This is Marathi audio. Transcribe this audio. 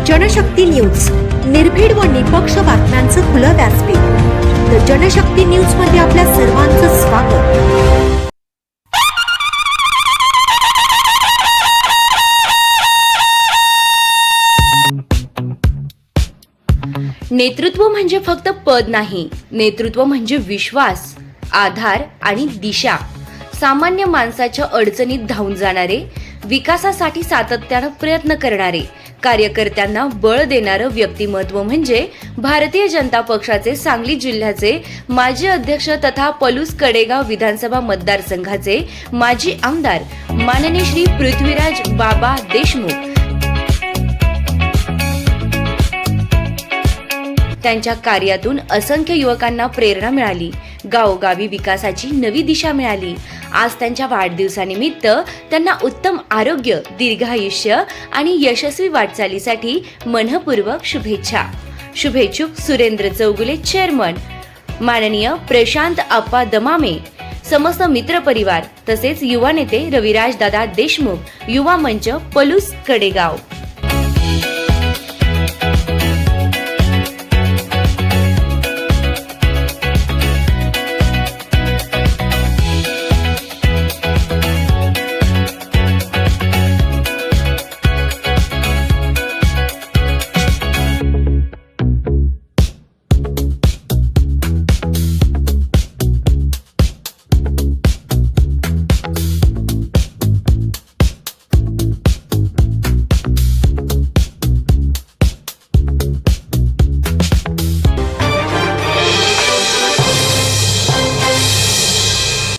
जनशक्ती न्यूज, निर्भीड व निपक्ष बातम्यांचं खुलं व्यासपीठ. द जनशक्ती न्यूज मध्ये आपल्या सर्वांचं स्वागत. नेतृत्व म्हणजे फक्त पद नाही, नेतृत्व म्हणजे विश्वास, आधार आणि दिशा. सामान्य माणसाच्या अडचणीत धावून जाणारे, विकासासाठी सातत्यानं प्रयत्न करणारे, कार्यकर्त्यांना बळ देणारं व्यक्तिमत्व म्हणजे भारतीय जनता पक्षाचे सांगली जिल्ह्याचे माजी अध्यक्ष तथा पलूस कडेगाव विधानसभा मतदारसंघाचे माजी आमदार माननीय श्री पृथ्वीराज बाबा देशमुख. त्यांच्या कार्यातून असंख्य युवकांना प्रेरणा मिळाली, गावोगावी विकासाची नवी दिशा मिळाली. आज त्यांच्या वाढदिवसानिमित्त त्यांना उत्तम आरोग्य, दीर्घायुष्य आणि यशस्वी वाटचालीसाठी मनःपूर्वक शुभेच्छा. शुभेच्छुक सुरेंद्र चौगुले चेअरमन, माननीय प्रशांत आप्पा दमामे, समस्त मित्र परिवार तसेच युवा नेते रविराज दादा देशमुख, युवा मंच पलूस कडेगाव.